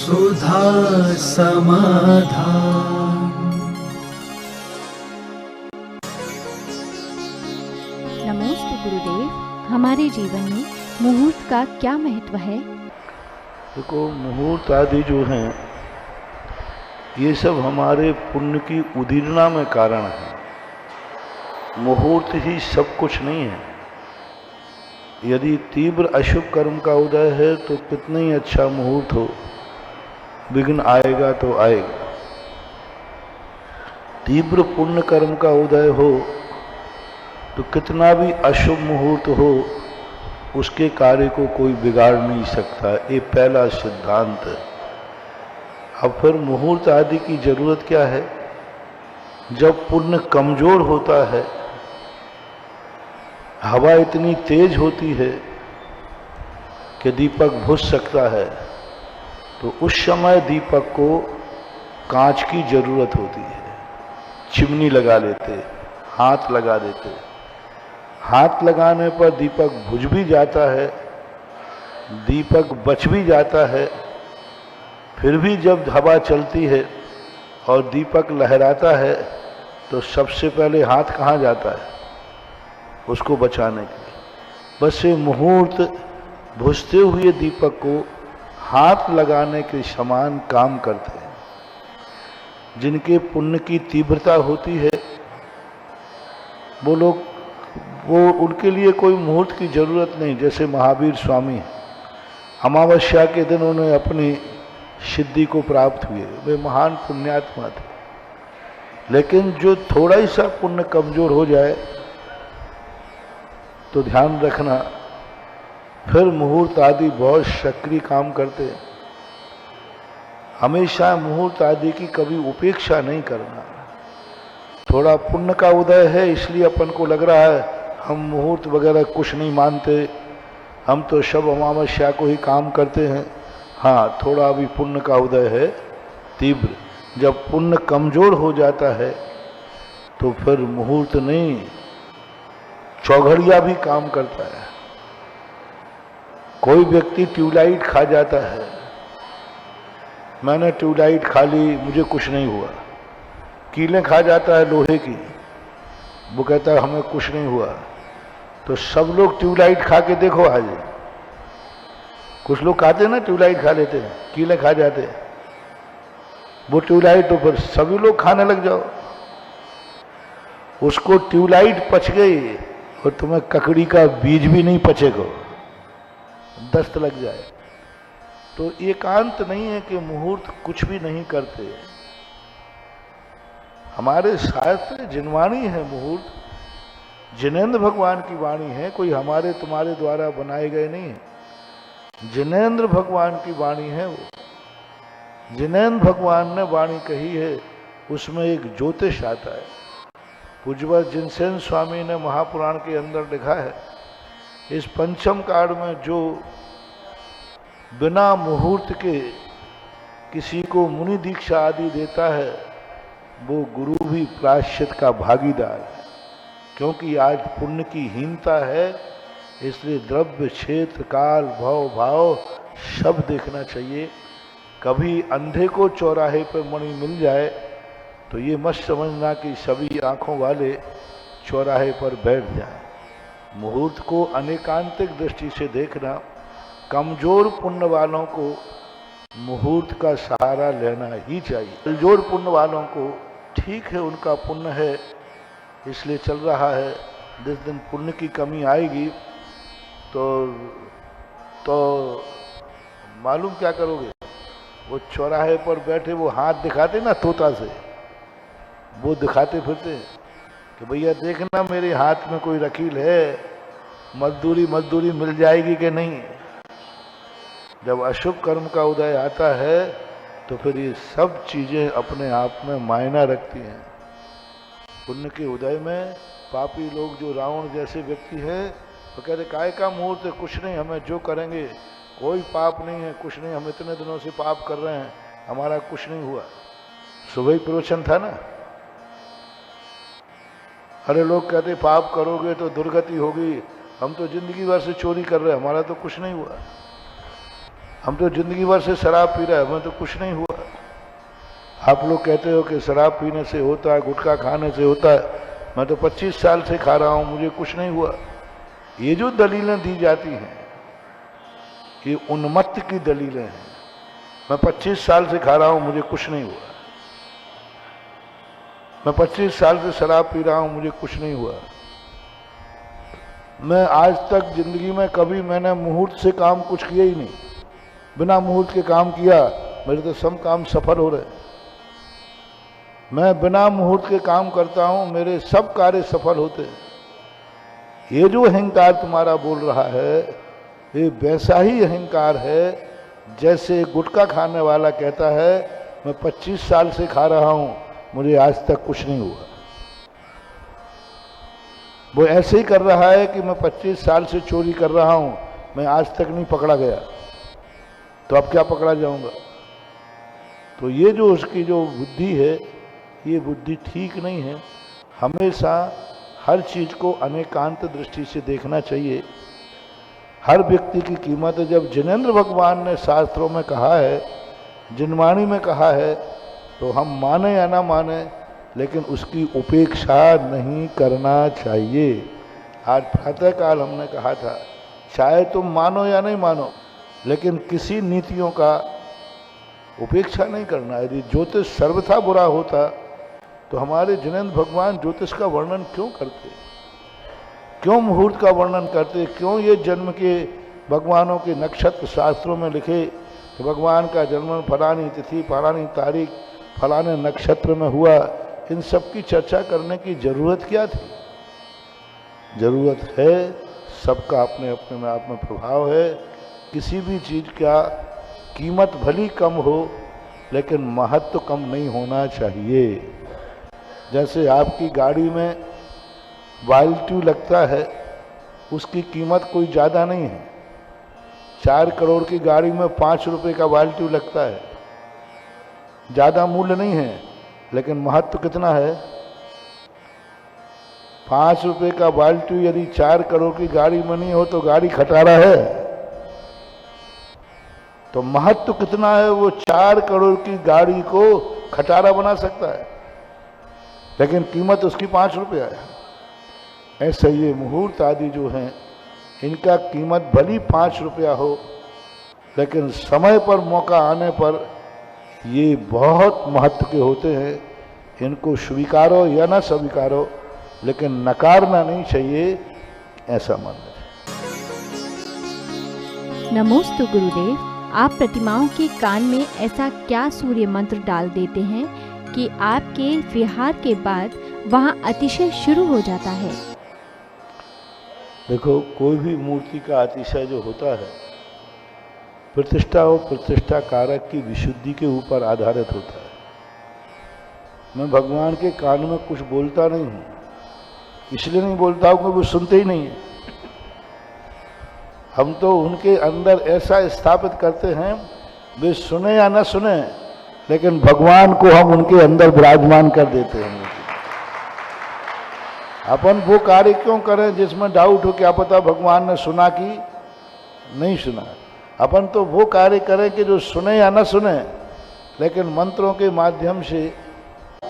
सुधा समाधान। नमोस्तु गुरुदेव, हमारे जीवन में मुहूर्त का क्या महत्व है? देखो, मुहूर्त आदि जो हैं ये सब हमारे पुण्य की उदीरना में कारण है। मुहूर्त ही सब कुछ नहीं है। यदि तीव्र अशुभ कर्म का उदय है तो कितना ही अच्छा मुहूर्त हो, विघ्न आएगा तो आएगा। तीव्र पुण्य कर्म का उदय हो तो कितना भी अशुभ मुहूर्त हो, उसके कार्य को कोई बिगाड़ नहीं सकता। ये पहला सिद्धांत है। अब फिर मुहूर्त आदि की जरूरत क्या है? जब पुण्य कमजोर होता है, हवा इतनी तेज होती है कि दीपक बुझ सकता है, तो उस समय दीपक को कांच की जरूरत होती है। चिमनी लगा लेते, हाथ लगा देते। हाथ लगाने पर दीपक बुझ भी जाता है, दीपक बच भी जाता है। फिर भी जब हवा चलती है और दीपक लहराता है तो सबसे पहले हाथ कहाँ जाता है? उसको बचाने के लिए। बस ये मुहूर्त बुझते हुए दीपक को हाथ लगाने के समान काम करते हैं। जिनके पुण्य की तीव्रता होती है वो लोग, वो उनके लिए कोई मुहूर्त की जरूरत नहीं। जैसे महावीर स्वामी अमावस्या के दिन उन्हें अपनी सिद्धि को प्राप्त हुए, वे महान पुण्यात्मा थे। लेकिन जो थोड़ा ही सा पुण्य कमजोर हो जाए तो ध्यान रखना, फिर मुहूर्त आदि बहुत सक्रिय काम करते हैं। हमेशा मुहूर्त आदि की कभी उपेक्षा नहीं करना। थोड़ा पुण्य का उदय है इसलिए अपन को लग रहा है हम मुहूर्त वगैरह कुछ नहीं मानते, हम तो सब अमावस्या को ही काम करते हैं। हाँ, थोड़ा अभी पुण्य का उदय है तीव्र। जब पुण्य कमजोर हो जाता है तो फिर मुहूर्त नहीं, चौघड़िया भी काम करता है। कोई व्यक्ति ट्यूबलाइट खा जाता है, मैंने ट्यूबलाइट खा ली, मुझे कुछ नहीं हुआ। कीलें खा जाता है लोहे की, वो कहता है हमें कुछ नहीं हुआ। तो सब लोग ट्यूबलाइट खा के देखो आज। कुछ लोग खाते हैं ना, ट्यूबलाइट खा लेते हैं, कीले खा जाते हैं। वो ट्यूबलाइट तो फिर सभी लोग खाने लग जाओ। उसको ट्यूबलाइट पच गई और तुम्हें ककड़ी का बीज भी नहीं पचेगा, दस्त लग जाए। तो एकांत नहीं है कि मुहूर्त कुछ भी नहीं करते। हमारे शास्त्र जिनवाणी है मुहूर्त, जिनेन्द्र भगवान की वाणी है, कोई हमारे तुम्हारे द्वारा बनाए गए नहीं है। जिनेन्द्र भगवान की वाणी है वो। जिनेन्द्र भगवान ने वाणी कही है, उसमें एक ज्योतिष आता है। पूज्यवर जिनसेन स्वामी ने महापुराण के अंदर लिखा है, इस पंचम काल में जो बिना मुहूर्त के किसी को मुनि दीक्षा आदि देता है वो गुरु भी प्रायश्चित का भागीदार है। क्योंकि आज पुण्य की हीनता है, इसलिए द्रव्य, क्षेत्र, काल, भव, भाव सब देखना चाहिए। कभी अंधे को चौराहे पर मणि मिल जाए तो ये मत समझना कि सभी आंखों वाले चौराहे पर बैठ जाएं। मुहूर्त को अनेकांतिक दृष्टि से देखना। कमजोर पुण्य वालों को मुहूर्त का सहारा लेना ही चाहिए। कमजोर पुण्य वालों को ठीक है, उनका पुण्य है इसलिए चल रहा है। जिस दिन पुण्य की कमी आएगी तो मालूम क्या करोगे? वो चौराहे पर बैठे वो हाथ दिखाते ना तोता से, वो दिखाते फिरते कि भैया देखना मेरे हाथ में कोई रकील है, मजदूरी मिल जाएगी कि नहीं। जब अशुभ कर्म का उदय आता है तो फिर ये सब चीजें अपने आप में मायना रखती हैं। पुण्य के उदय में पापी लोग, जो रावण जैसे व्यक्ति हैं, वो कहते काय का मुहूर्त है, कुछ नहीं, हमें जो करेंगे कोई पाप नहीं है, कुछ नहीं, हम इतने दिनों से पाप कर रहे हैं, हमारा कुछ नहीं हुआ। सुबह ही प्रवचन था ना, अरे लोग कहते पाप करोगे तो दुर्गति होगी, हम तो जिंदगी भर से चोरी कर रहे हैं, हमारा तो कुछ नहीं हुआ। हम तो जिंदगी भर से शराब पी रहे हैं, हमें तो कुछ नहीं हुआ। आप लोग कहते हो कि शराब पीने से होता है, गुटखा खाने से होता है, मैं तो 25 साल से खा रहा हूं, मुझे कुछ नहीं हुआ। ये जो दलीलें दी जाती हैं ये उन्मत्त की दलीलें हैं। मैं 25 साल से खा रहा हूं, मुझे कुछ नहीं हुआ। मैं 25 साल से शराब पी रहा हूं, मुझे कुछ नहीं हुआ। मैं आज तक जिंदगी में कभी मैंने मुहूर्त से काम कुछ किया ही नहीं। बिना मुहूर्त के काम किया, मेरे तो सब काम सफल हो रहे। मैं बिना मुहूर्त के काम करता हूं, मेरे सब कार्य सफल होते हैं। ये जो अहंकार तुम्हारा बोल रहा है, ये वैसा ही अहंकार है जैसे गुटखा खाने वाला कहता है मैं 25 साल से खा रहा हूं, मुझे आज तक कुछ नहीं हुआ। वो ऐसे ही कर रहा है कि मैं 25 साल से चोरी कर रहा हूं, मैं आज तक नहीं पकड़ा गया, तो अब क्या पकड़ा जाऊंगा। तो ये जो उसकी जो बुद्धि है, ये बुद्धि ठीक नहीं है। हमेशा हर चीज को अनेकांत दृष्टि से देखना चाहिए। हर व्यक्ति की कीमत है। जब जिनेंद्र भगवान ने शास्त्रों में कहा है, जिनवाणी में कहा है, तो हम माने या ना माने, लेकिन उसकी उपेक्षा नहीं करना चाहिए। आज प्रातःकाल हमने कहा था, चाहे तुम मानो या नहीं मानो, लेकिन किसी नीतियों का उपेक्षा नहीं करना। यदि ज्योतिष सर्वथा बुरा होता तो हमारे जिनेंद्र भगवान ज्योतिष का वर्णन क्यों करते, क्यों मुहूर्त का वर्णन करते, क्यों ये जन्म के भगवानों के नक्षत्र शास्त्रों में लिखे कि भगवान का जन्म फलानी तिथि फलानी तारीख फलाने नक्षत्र में हुआ। इन सब की चर्चा करने की जरूरत क्या थी। जरूरत है, सबका अपने अपने में आप में प्रभाव है। किसी भी चीज का कीमत भली कम हो, लेकिन महत्व कम नहीं होना चाहिए। जैसे आपकी गाड़ी में वाल्टू लगता है, उसकी कीमत कोई ज़्यादा नहीं है। 4 करोड़ की गाड़ी में 5 रुपए का वाल्टू लगता है, ज़्यादा मूल्य नहीं है, लेकिन महत्व कितना है। 5 रुपए का वाल्टू यदि 4 करोड़ की गाड़ी में नहीं हो तो गाड़ी खटारा है। तो महत्व कितना है, वो 4 करोड़ की गाड़ी को खटारा बना सकता है, लेकिन कीमत उसकी 5 रुपया है। ऐसा ये मुहूर्त आदि जो हैं, इनका कीमत भली 5 रुपया हो, लेकिन समय पर मौका आने पर ये बहुत महत्व के होते हैं। इनको स्वीकारो या ना स्वीकारो, लेकिन नकारना नहीं चाहिए, ऐसा मानना चाहिए। नमोस्तु गुरुदेव, आप प्रतिमाओं के कान में ऐसा क्या सूर्य मंत्र डाल देते हैं कि आपके विहार के बाद वहां अतिशय शुरू हो जाता है। देखो, कोई भी मूर्ति का अतिशय जो होता है, प्रतिष्ठा और प्रतिष्ठा कारक की विशुद्धि के ऊपर आधारित होता है। मैं भगवान के कान में कुछ बोलता नहीं हूँ, इसलिए नहीं बोलता हूँ कि वो सुनते ही नहीं है। हम तो उनके अंदर ऐसा स्थापित करते हैं, वे सुने या न सुने, लेकिन भगवान को हम उनके अंदर विराजमान कर देते हैं। अपन वो कार्य क्यों करें जिसमें डाउट हो, क्या पता भगवान ने सुना कि नहीं सुना। अपन तो वो कार्य करें कि जो सुने या न सुने, लेकिन मंत्रों के माध्यम से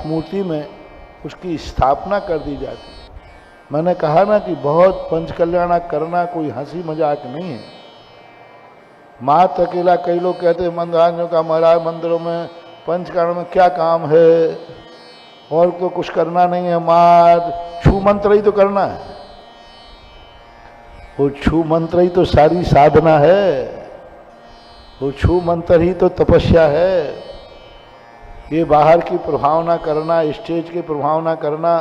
मूर्ति में उसकी स्थापना कर दी जाती है। मैंने कहा ना कि बहुत पंचकल्याण करना कोई हंसी मजाक नहीं है। मात अकेला, कई लोग कहते हैं मंदिरों का, महाराज मंदिरों में पंचकरण में क्या काम है, और तो कुछ करना नहीं है, मात छू मंत्र ही तो करना है। वो छू मंत्र ही तो सारी साधना है, वो छू मंत्र ही तो तपस्या है। ये बाहर की प्रभावना करना, स्टेज की प्रभावना करना,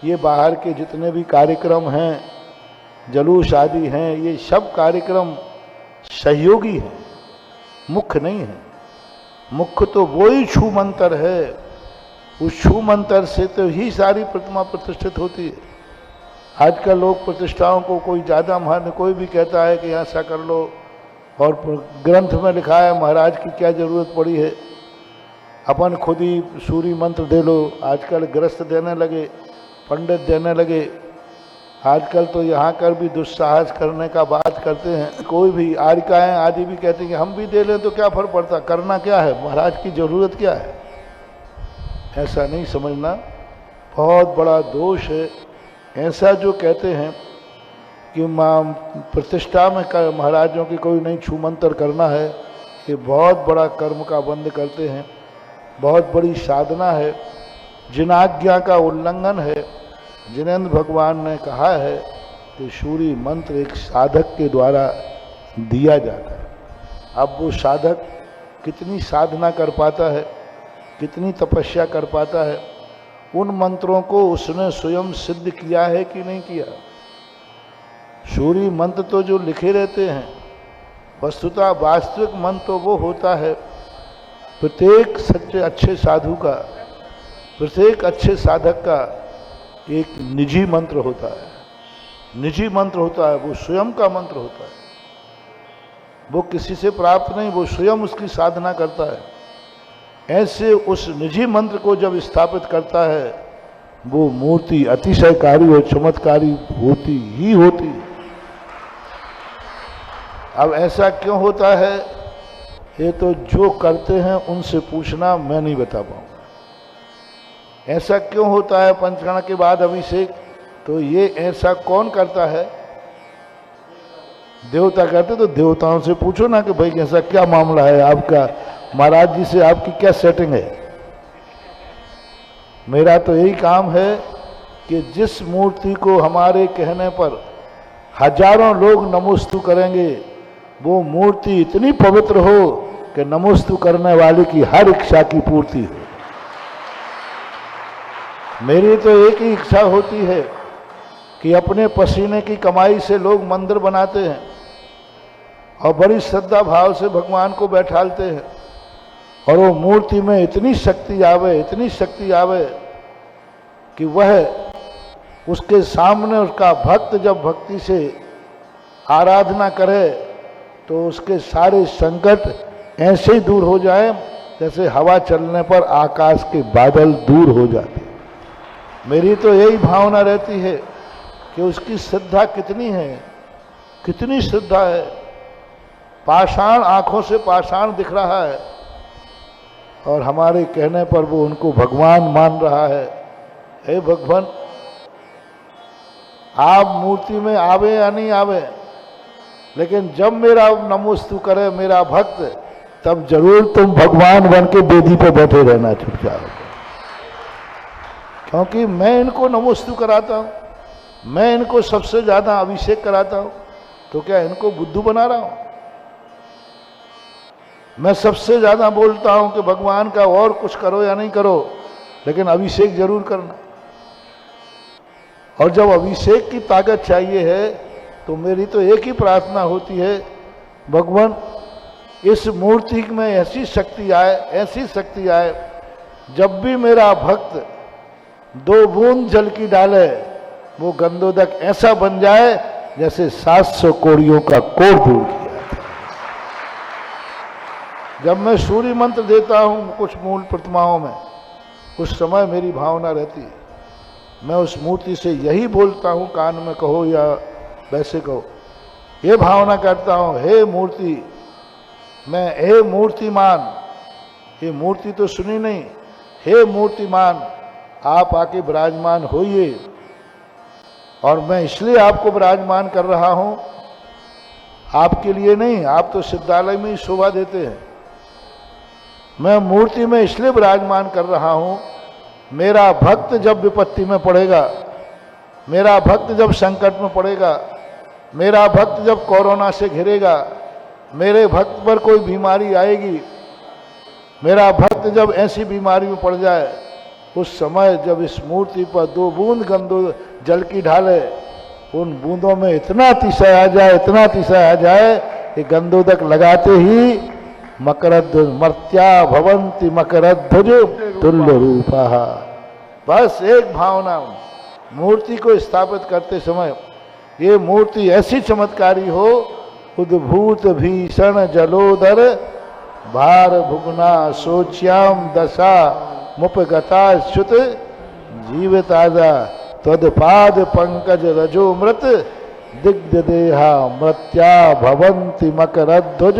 ये बाहर के जितने भी कार्यक्रम हैं, जलूस आदि हैं, ये सब कार्यक्रम सहयोगी हैं, मुख्य नहीं है। मुख्य तो वही छू मंत्र है। उस छू मंत्र से तो ही सारी प्रतिमा प्रतिष्ठित होती है। आजकल लोग प्रतिष्ठाओं को कोई ज़्यादा महत्व, कोई भी कहता है कि ऐसा कर लो, और ग्रंथ में लिखा है महाराज की क्या जरूरत पड़ी है, अपन खुद ही सूर्य मंत्र दे लो। आजकल गृहस्थ देने लगे, पंडित देने लगे, आजकल तो यहाँ कर भी दुस्साहस करने का बात करते हैं। कोई भी आर्यिकाएं आदि भी कहते हैं कि हम भी दे लें तो क्या फर्क पड़ता, करना क्या है, महाराज की जरूरत क्या है। ऐसा नहीं समझना, बहुत बड़ा दोष है। ऐसा जो कहते हैं कि प्रतिष्ठा में महाराजों की कोई नहीं छू मंत्र करना है, ये बहुत बड़ा कर्म का बंद करते हैं, बहुत बड़ी साधना है, जिन आज्ञा का उल्लंघन है। जिनेंद्र भगवान ने कहा है कि सूर्य मंत्र एक साधक के द्वारा दिया जाता है। अब वो साधक कितनी साधना कर पाता है, कितनी तपस्या कर पाता है, उन मंत्रों को उसने स्वयं सिद्ध किया है कि नहीं किया। सूर्य मंत्र तो जो लिखे रहते हैं, वस्तुतः वास्तविक मंत्र तो वो होता है प्रत्येक सच्चे अच्छे साधु का, प्रत्येक अच्छे साधक का एक निजी मंत्र होता है। निजी मंत्र होता है, वो स्वयं का मंत्र होता है, वो किसी से प्राप्त नहीं, वो स्वयं उसकी साधना करता है। ऐसे उस निजी मंत्र को जब स्थापित करता है, वो मूर्ति अतिशयकारी और चमत्कारी होती ही होती। अब ऐसा क्यों होता है, ये तो जो करते हैं उनसे पूछना, मैं नहीं बता पाऊंगा। ऐसा क्यों होता है पंचकर्ण के बाद अभिषेक, तो ये ऐसा कौन करता है, देवता करते, तो देवताओं से पूछो ना कि भाई ऐसा क्या मामला है आपका, महाराज जी से आपकी क्या सेटिंग है। मेरा तो यही काम है कि जिस मूर्ति को हमारे कहने पर हजारों लोग नमोस्तु करेंगे, वो मूर्ति इतनी पवित्र हो कि नमोस्तु करने वाले की हर इच्छा की पूर्ति हो। मेरी तो एक ही इच्छा होती है कि अपने पसीने की कमाई से लोग मंदिर बनाते हैं और बड़ी श्रद्धा भाव से भगवान को बैठालते हैं, और वो मूर्ति में इतनी शक्ति आवे, इतनी शक्ति आवे कि वह उसके सामने उसका भक्त जब भक्ति से आराधना करे तो उसके सारे संकट ऐसे ही दूर हो जाए जैसे हवा चलने पर आकाश के बादल दूर हो जाते। मेरी तो यही भावना रहती है कि उसकी श्रद्धा कितनी है, कितनी श्रद्धा है। पाषाण आंखों से पाषाण दिख रहा है और हमारे कहने पर वो उनको भगवान मान रहा है। हे भगवान, आप मूर्ति में आवे या नहीं आवे, लेकिन जब मेरा नमोस्तु करे मेरा भक्त, तब जरूर तुम भगवान बन के वेदी पे बैठे रहना चुपचाप, क्योंकि मैं इनको नमोस्तु कराता हूं, मैं इनको सबसे ज्यादा अभिषेक कराता हूं। तो क्या इनको बुद्धू बना रहा हूं? मैं सबसे ज्यादा बोलता हूं कि भगवान का और कुछ करो या नहीं करो, लेकिन अभिषेक जरूर करना। और जब अभिषेक की ताकत चाहिए है तो मेरी तो एक ही प्रार्थना होती है, भगवान इस मूर्ति में ऐसी शक्ति आए, ऐसी शक्ति आए, जब भी मेरा भक्त 2 बूंद जल की डाले वो गंधोदक ऐसा बन जाए जैसे 700 कोड़ियों का कोड़ दूर किया। जब मैं सूर्य मंत्र देता हूं कुछ मूल प्रतिमाओं में, उस समय मेरी भावना रहती है, मैं उस मूर्ति से यही बोलता हूं, कान में कहो या वैसे कहो, ये भावना करता हूं, हे मूर्ति, मैं हे मूर्तिमान, ये मूर्ति तो सुनी नहीं, हे मूर्तिमान आप आके विराजमान होइए। और मैं इसलिए आपको विराजमान कर रहा हूं, आपके लिए नहीं, आप तो सिद्धालय में ही शोभा देते हैं। मैं मूर्ति में इसलिए विराजमान कर रहा हूं, मेरा भक्त जब विपत्ति में पड़ेगा, मेरा भक्त जब संकट में पड़ेगा, मेरा भक्त जब कोरोना से घिरेगा, मेरे भक्त पर कोई बीमारी आएगी, मेरा भक्त जब ऐसी बीमारी में पड़ जाए, उस समय जब इस मूर्ति पर 2 बूंद गंदो जल की ढाले, उन बूंदों में इतना अतिशय आ जाए, इतना अतिशय आ जाए कि गंधोदक लगाते ही मकरध्वज मर्त्या भवंती मकरध्वज तुल्य रूपा। बस एक भावना, मूर्ति को स्थापित करते समय ये मूर्ति ऐसी चमत्कारी हो, उद्भूत भीषण जलोदर भार भुगना सोच्याम दशा मुपगता श्रुत जीवित आजा। त्वदपाद पंकज रजो मृत दिग्ध देहा मृत्या भवंति मकरध्वज।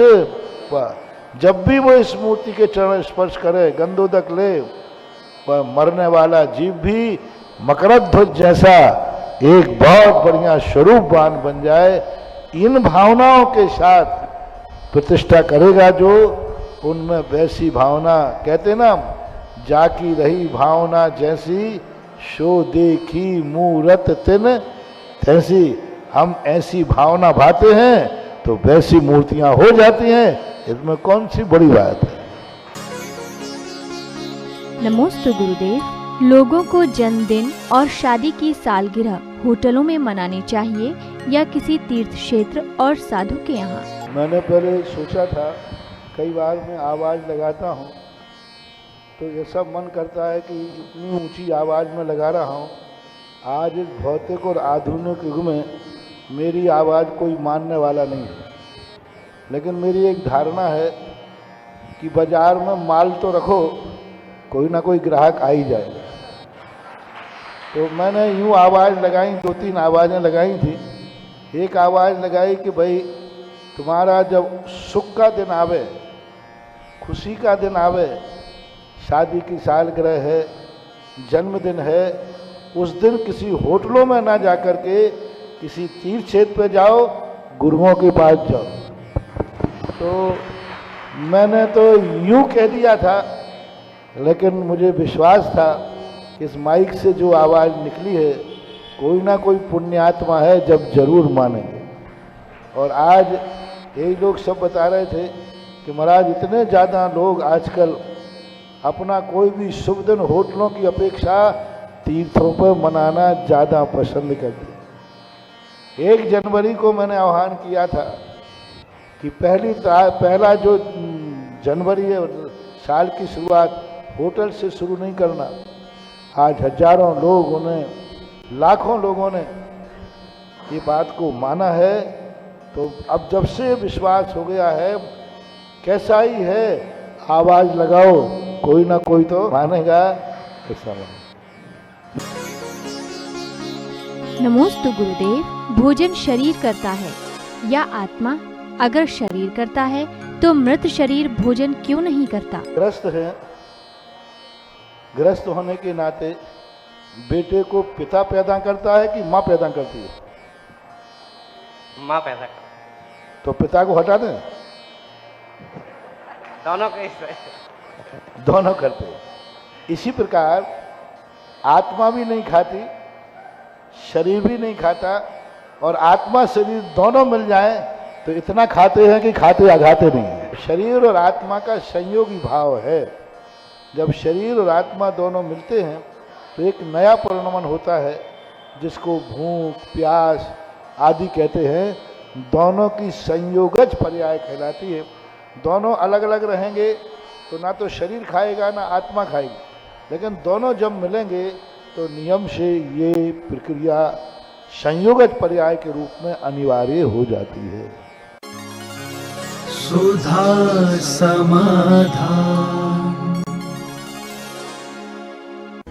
जब भी वो इस मूर्ति के चरण स्पर्श करे, गंधोदक ले, वह मरने वाला जीव भी मकरध्वज जैसा एक बहुत बढ़िया स्वरूपवान बन जाए। इन भावनाओं के साथ प्रतिष्ठा करेगा जो, उनमें वैसी भावना, कहते ना, जाकी रही भावना जैसी, सो देखी मूरत तिन तैसी। हम ऐसी भावना भाते हैं तो वैसी मूर्तियां हो जाती हैं। इसमें कौन सी बड़ी बात है। नमोस्तु गुरुदेव। लोगों को जन्मदिन और शादी की सालगिरह होटलों में मनानी चाहिए या किसी तीर्थ क्षेत्र और साधु के यहाँ? मैंने पहले सोचा था, कई बार मैं आवाज़ लगाता हूँ तो ये सब मन करता है कि इतनी ऊंची आवाज़ में लगा रहा हूँ। आज इस भौतिक और आधुनिक युग में मेरी आवाज़ कोई मानने वाला नहीं है, लेकिन मेरी एक धारणा है कि बाज़ार में माल तो रखो, कोई ना कोई ग्राहक आ ही जाएगा। तो मैंने यूँ आवाज़ लगाई, 2-3 आवाज़ें लगाई थी। एक आवाज़ लगाई कि भाई तुम्हारा जब सुख का दिन आवे, खुशी का दिन आवे, शादी की सालगिरह है, जन्मदिन है, उस दिन किसी होटलों में ना जा कर के किसी तीर्थ क्षेत्र पे जाओ, गुरुओं के पास जाओ। तो मैंने तो यूँ कह दिया था, लेकिन मुझे विश्वास था इस माइक से जो आवाज़ निकली है, कोई ना कोई पुण्यात्मा है, जब जरूर मानेंगे। और आज यही लोग सब बता रहे थे कि महाराज इतने ज़्यादा लोग आजकल अपना कोई भी शुभ दिन होटलों की अपेक्षा तीर्थों पर मनाना ज़्यादा पसंद करते हैं। 1 जनवरी को मैंने आह्वान किया था कि पहला जो जनवरी है, साल की शुरुआत होटल से शुरू नहीं करना। आज हजारों लोगों ने, लाखों लोगों ने ये बात को माना है। तो अब जब से विश्वास हो गया है, कैसा ही है, आवाज लगाओ, कोई ना कोई तो मानेगा। ऐसा नमोस्तु गुरुदेव। भोजन शरीर करता है या आत्मा? अगर शरीर करता है तो मृत शरीर भोजन क्यों नहीं करता? ग्रस्त है, ग्रस्त होने के नाते बेटे को पिता पैदा करता है कि माँ पैदा करती है? माँ पैदा करती। तो पिता को हटा दें? दोनों कैसे? दोनों करते हैं। इसी प्रकार आत्मा भी नहीं खाती, शरीर भी नहीं खाता, और आत्मा शरीर दोनों मिल जाए तो इतना खाते हैं कि खाते आघाते नहीं है। शरीर और आत्मा का संयोगी भाव है। जब शरीर और आत्मा दोनों मिलते हैं तो एक नया परिणमन होता है, जिसको भूख, प्यास आदि कहते हैं। दोनों की संयोगज पर्याय कहलाती है। दोनों अलग अलग रहेंगे तो ना तो शरीर खाएगा ना आत्मा खाएगी, लेकिन दोनों जब मिलेंगे तो नियम से ये प्रक्रिया संयोगज पर्याय के रूप में अनिवार्य हो जाती है। सुधा समाधान।